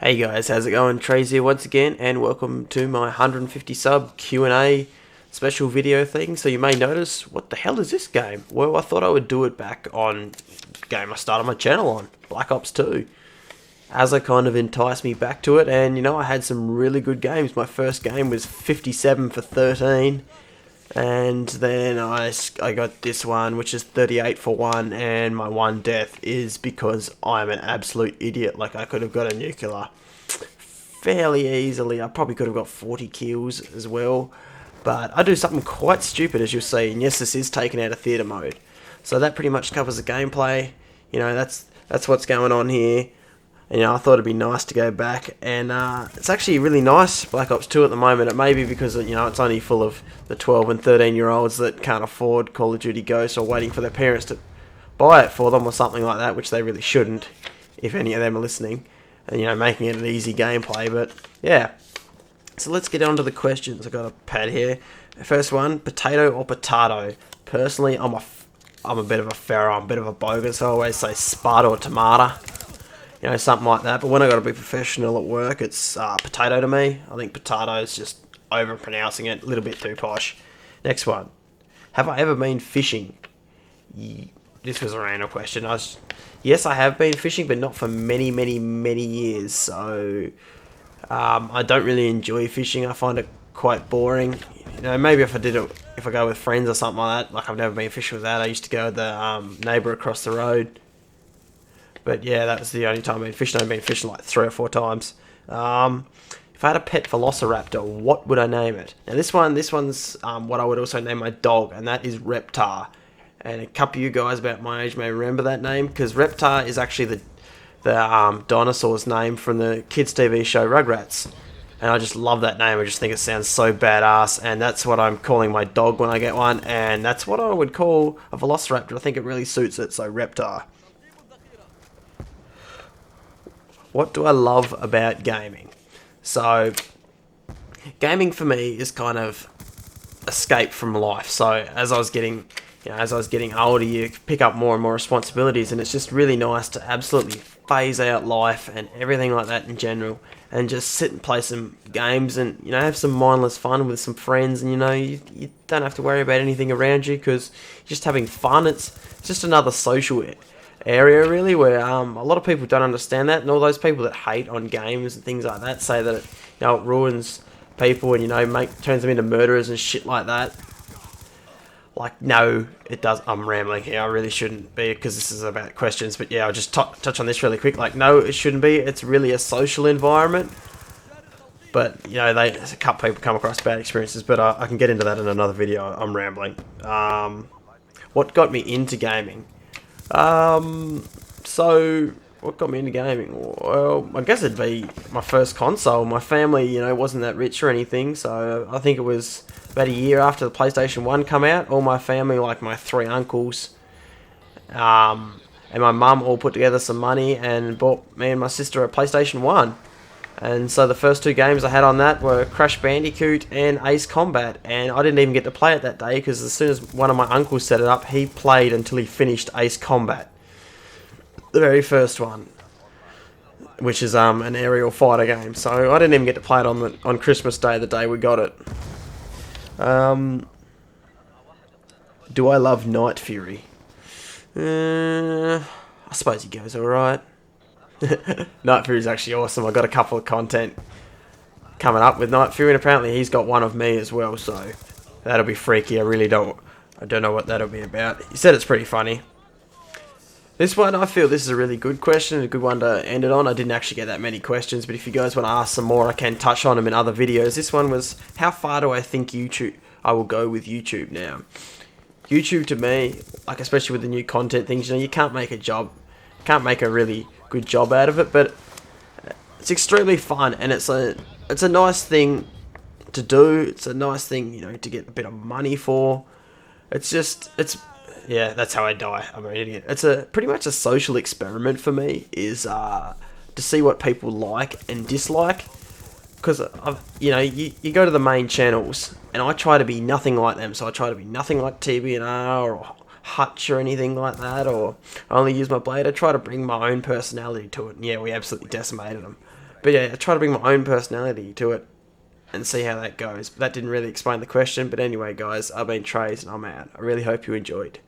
Hey guys, how's it going? Trey's here once again, and welcome to my 150 sub Q&A special video thing. So you may notice, what the hell is this game? Well, I thought I would do it back on the game I started my channel on, Black Ops 2. As I kind of enticed me back to it, and you know, I had some really good games. My first game was 57 for 13. And then I got this one, which is 38 for 1, and my one death is because I'm an absolute idiot. Like, I could have got a nuclear fairly easily. I probably could have got 40 kills as well. But I do something quite stupid, as you'll see. And yes, this is taken out of theatre mode. So that pretty much covers the gameplay. You know, that's what's going on here. And, you know, I thought it'd be nice to go back, and it's actually really nice, Black Ops 2 at the moment. It may be because, you know, it's only full of the 12 and 13-year-olds that can't afford Call of Duty Ghosts, or waiting for their parents to buy it for them or something like that, which they really shouldn't, if any of them are listening, and, you know, making it an easy gameplay. But, yeah. So let's get on to the questions. I've got a pad here. First one, potato or potato? Personally, I'm a bit of a pharaoh, I'm a bit of a bogus, so I always say spud or tomato. You know, something like that. But when I got to be professional at work, it's potato to me. I think potato is just overpronouncing it, a little bit too posh. Next one. Have I ever been fishing? This was a random question. Yes, I have been fishing, but not for many, many, many years. So I don't really enjoy fishing. I find it quite boring. You know, maybe if I go with friends or something like that. Like, I've never been fishing with that. I used to go with the neighbour across the road. But yeah, that was the only time I've been fishing. I've been fishing like 3 or 4 times. If I had a pet velociraptor, what would I name it? Now this one's what I would also name my dog, and that is Reptar. And a couple of you guys about my age may remember that name, because Reptar is actually the dinosaur's name from the kids' TV show Rugrats. And I just love that name. I just think it sounds so badass, and that's what I'm calling my dog when I get one. And that's what I would call a velociraptor. I think it really suits it, so Reptar. What do I love about gaming? So, gaming for me is kind of escape from life. So, as I was getting older, you pick up more and more responsibilities, and it's just really nice to absolutely phase out life and everything like that in general, and just sit and play some games, and, you know, have some mindless fun with some friends, and, you know, you don't have to worry about anything around you because you're just having fun. It's just another social area, really, where a lot of people don't understand that, and all those people that hate on games and things like that say that it ruins people, and, you know, turns them into murderers and shit like that. Like, no, it does. I'm rambling here. I really shouldn't be, because this is about questions. But yeah, I'll just touch on this really quick. Like, no, it shouldn't be. It's really a social environment. But, you know, a couple people come across bad experiences. But I can get into that in another video. I'm rambling. What got me into gaming? So what got me into gaming? Well, I guess it'd be my first console. My family, you know, wasn't that rich or anything, so I think it was about a year after the PlayStation 1 come out. All my family, like my 3 uncles, and my mum, all put together some money and bought me and my sister a PlayStation 1. And so the first 2 games I had on that were Crash Bandicoot and Ace Combat, and I didn't even get to play it that day, because as soon as one of my uncles set it up, he played until he finished Ace Combat, the very first one, which is an aerial fighter game. So I didn't even get to play it on Christmas Day, the day we got it. Do I love Night Fury? I suppose he goes alright. Night Fury is actually awesome. I got a couple of content coming up with Night Fury, and apparently he's got one of me as well, so that'll be freaky. I don't know what that'll be about. He said it's pretty funny. This one, I feel this is a really good question, a good one to end it on. I didn't actually get that many questions, but if you guys want to ask some more, I can touch on them in other videos. This one was, how far do I think I will go with YouTube now? YouTube, to me, like, especially with the new content things, you know, you can't make a really good job out of it, but it's extremely fun, and it's a nice thing to do. It's a nice thing, you know, to get a bit of money for. Yeah, that's how I die. I'm an idiot. It's pretty much a social experiment for me, is to see what people like and dislike. Because, you know, you go to the main channels, and I try to be nothing like them. So I try to be nothing like TBNR or Hutch or anything like that, or I only use my blade. I try to bring my own personality to it, and yeah, we absolutely decimated them. But yeah, I try to bring my own personality to it and see how that goes. But that didn't really explain the question. But anyway, guys, I've been Trace and I'm out. I really hope you enjoyed.